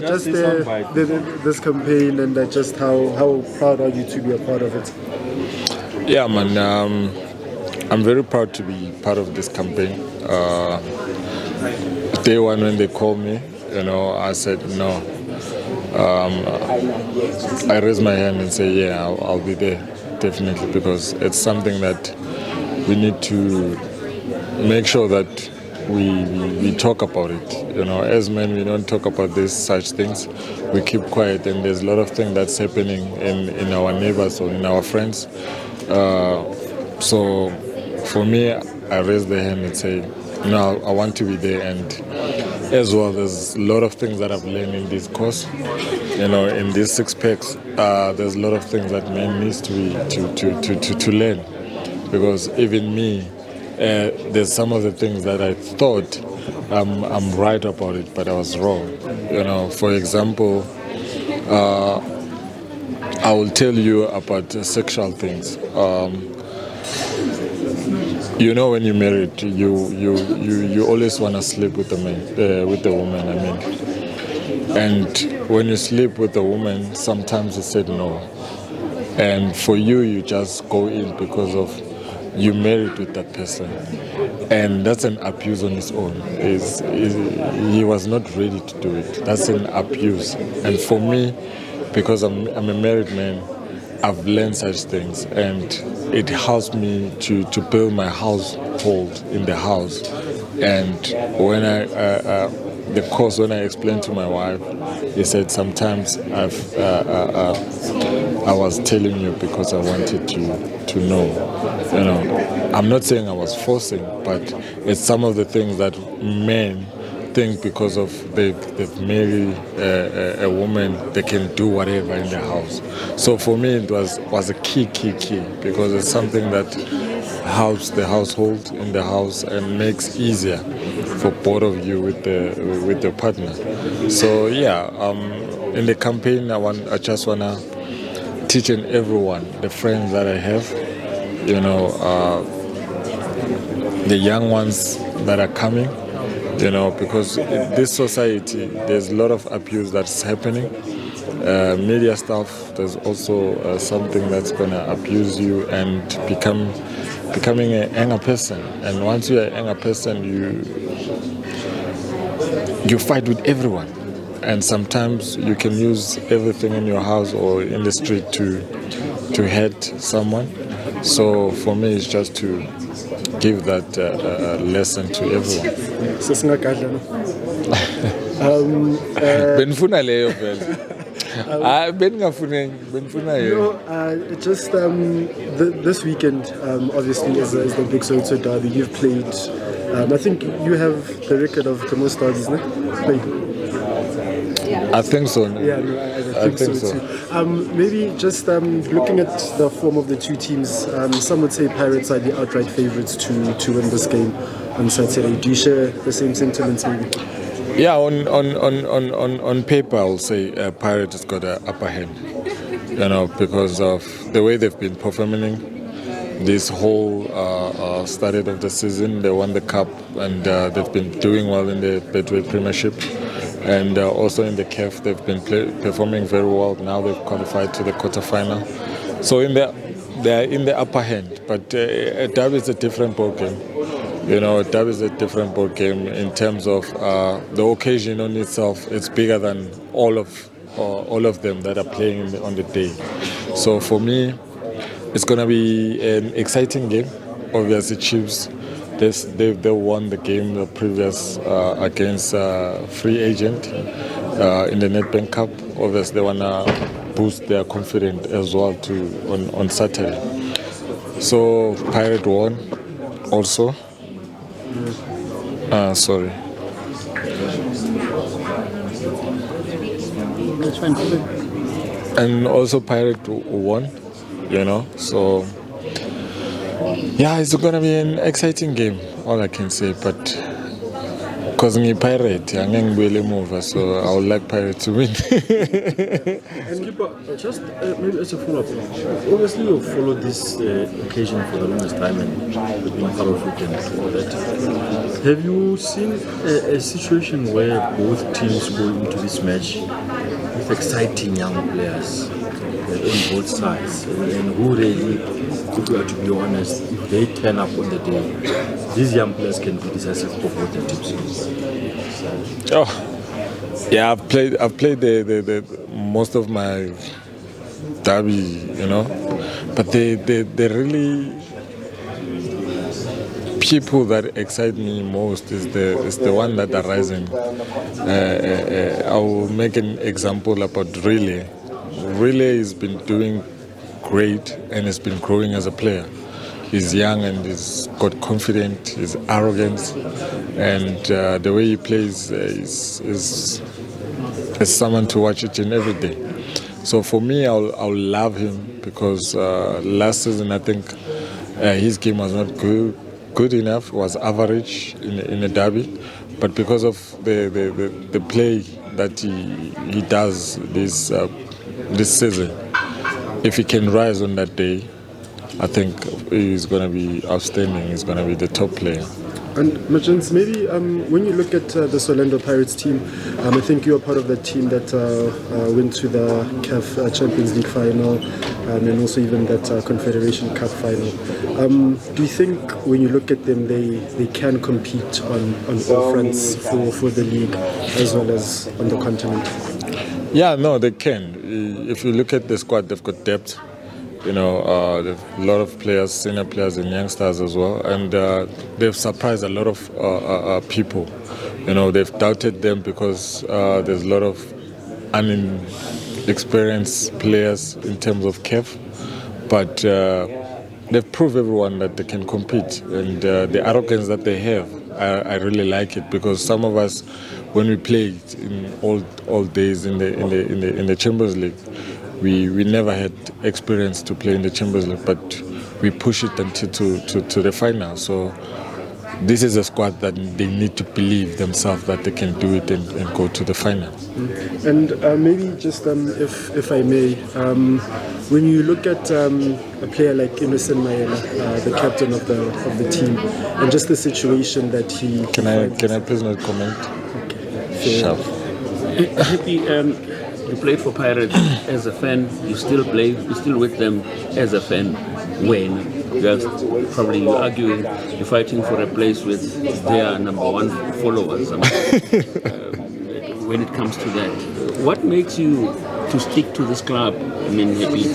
just this campaign and just how proud are you to be a part of it? Yeah, man. I'm very proud to be part of this campaign. Day one when they called me, I said no. I raised my hand and say, yeah, I'll be there, definitely, because it's something that we need to make sure that we talk about it. As men, we don't talk about such things. We keep quiet, and there's a lot of things that's happening in our neighbors or in our friends. So for me, I raise the hand and say, no, I want to be there. And as well, there's a lot of things that I've learned in this course. In these 6 packs, there's a lot of things that man needs to learn. Because even me, there's some of the things that I thought I'm right about it, but I was wrong. For example, I will tell you about sexual things. When you're married, you always want to sleep with the woman. And when you sleep with a woman, sometimes you said no, and for you just go in because of you married with that person, and that's an abuse on its own. He was not ready to do it. That's an abuse, and for me, because I'm a married man, I've learned such things, and it helps me to build my household in the house. And when when I explained to my wife, he said sometimes I was telling you because I wanted to know. I'm not saying I was forcing, but it's some of the things that men think because of they've married a woman, they can do whatever in the house. So for me, it was a key because it's something that helps the household in the house and makes easier for both of you with your partner. So yeah, in the campaign, I just wanna teach everyone, the friends that I have, the young ones that are coming. Because in this society, there's a lot of abuse that's happening. Media stuff, there's also something that's going to abuse you and becoming a younger person. And once you're a younger person, you fight with everyone. And sometimes you can use everything in your house or in the street to hurt someone. So for me, it's just to give that lesson to everyone. Benfuna leyo vele. Just this weekend obviously is the big Soweto derby. You've played. I think you have the record of the most derbies, no? Played. I think so. No? Yeah, no, I think so too. Maybe just looking at the form of the two teams, some would say Pirates are the outright favourites to win this game on Saturday. Do you share the same sentiments, maybe? Yeah, on paper, I'll say Pirates has got an upper hand. Because of the way they've been performing this whole started of the season. They won the cup, and they've been doing well in the Betway Premiership. And also in the CAF, they've been performing very well. Now they've qualified to the quarterfinal. So they're in the upper hand. But a derby is a different ballgame. A derby is a different ballgame in terms of the occasion on itself. It's bigger than all of them that are playing on the day. So for me, it's going to be an exciting game. Obviously, Chiefs. They won the game the previous against Free Agent in the Nedbank Cup. Obviously, they want to boost their confidence as well on Saturday. So Pirate won also. Sorry. And also Pirate won. So. Yeah, it's going to be an exciting game, all I can say. But Because I'm a pirate, I'm a mover, so I would like Pirates to win. And Skipper, just maybe as a follow-up, obviously you've followed this occasion for the longest time and you've been part of it and all that. Have you seen a situation where both teams go into this match with exciting young players on both sides? And who really, if we are to be honest, if they turn up on the day, these young players can be decisive for both the teams? Oh, yeah, I've played the most of my derby, but the really people that excite me most is the one that are rising. I will make an example about Rele. Rele has been doing great and has been growing as a player. He's young and he's got confidence, he's arrogant, and the way he plays is someone to watch each and every day. So for me, I'll love him because last season I think his game was not good enough, was average in a derby, but because of the play that he does this season, if he can rise on that day, I think he's going to be outstanding. He's going to be the top player. And Majans, maybe when you look at this Orlando Pirates team, I think you are part of the team that went to the CAF Champions League final and also even that Confederation Cup final. Do you think when you look at them, they can compete on all fronts for the league as well as on the continent? Yeah, no, they can. If you look at the squad, they've got depth. They've a lot of players, senior players and youngsters as well, and they've surprised a lot of people. They've doubted them because there's a lot of inexperienced players in terms of CAF, but they've proved everyone that they can compete, and the arrogance that they have, I really like it, because some of us, when we played in old days in the Champions League, we never had experience to play in the Champions League, but we push it until to the final. So this is a squad that they need to believe themselves that they can do it and go to the final. And maybe just if I may, when you look at a player like Innocent Mayela, the captain of the team, and just the situation that he can I please not comment? Okay. Sharp. Happy, you played for Pirates as a fan. You still play. You're still with them as a fan. When you're arguing, you're fighting for a place with their number one followers. When it comes to that, what makes you to stick to this club? I mean, Happy,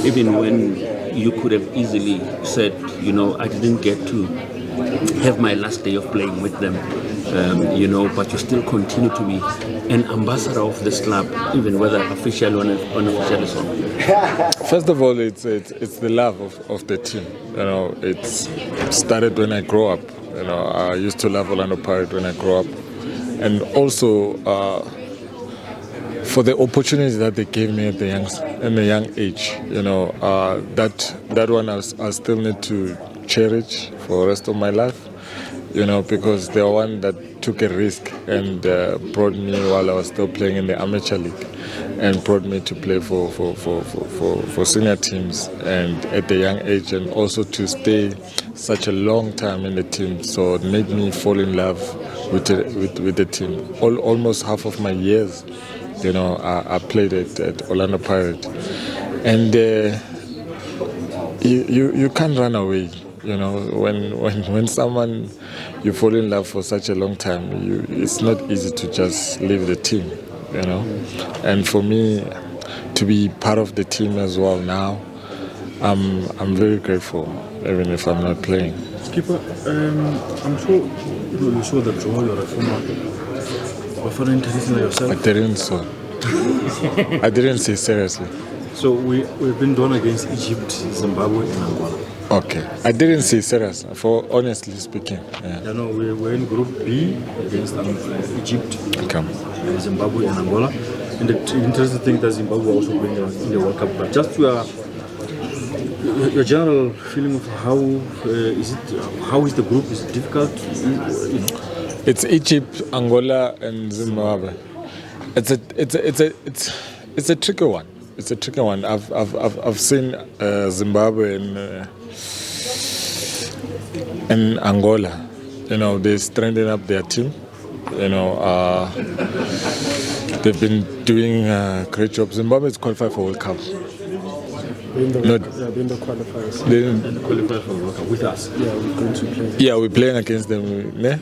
even when you could have easily said, I didn't get to have my last day of playing with them. But you still continue to be an ambassador of this club, even whether official or unofficial so. First of all, it's the love of the team. It started when I grew up. I used to love Orlando Pirates when I grew up, and also for the opportunity that they gave me at the young age. That one I still need to cherish for the rest of my life. Because they are one that took a risk and brought me while I was still playing in the amateur league, and brought me to play for senior teams and at the young age, and also to stay such a long time in the team. So it made me fall in love with the team. Almost half of my years, I played at Orlando Pirates, and you can't run away. When someone you fall in love for such a long time, it's not easy to just leave the team, And for me to be part of the team as well now, I'm very grateful, even if I'm not playing. Skipper, I'm sure you saw the draw. You're a former international yourself. I didn't say seriously. So we've been drawn against Egypt, Zimbabwe, and Angola. Okay, I didn't say serious. For honestly speaking, we were in Group B against Egypt, Zimbabwe, and Angola. And the interesting thing that Zimbabwe also playing in the World Cup. But just your general feeling of how is the group? Is it difficult? It's Egypt, Angola, and Zimbabwe. It's a tricky one. It's a tricky one. I've seen Zimbabwe and Angola. You know, they strengthen up their team. You know, they've been doing a great job. Zimbabwe is qualified for World Cup. In the qualifiers. And qualify for World Cup with us. Yeah, we're going to play. Yeah, we're playing against them. Ne?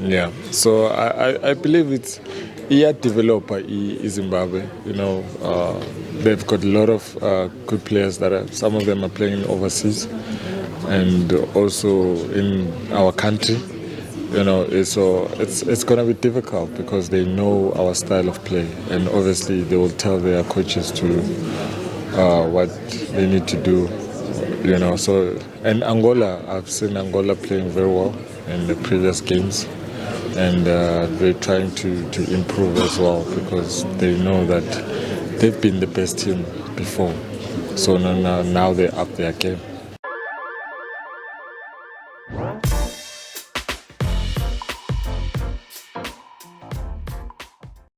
Yeah. So I believe it's developer Zimbabwe. You know, they've got a lot of good players some of them are playing overseas and also in our country. You know, so it's going to be difficult because they know our style of play, and obviously they will tell their coaches to what they need to do. You know, so and Angola, I've seen Angola playing very well in the previous games, and they're trying to improve as well because they know that they've been the best team before. So now they up their game.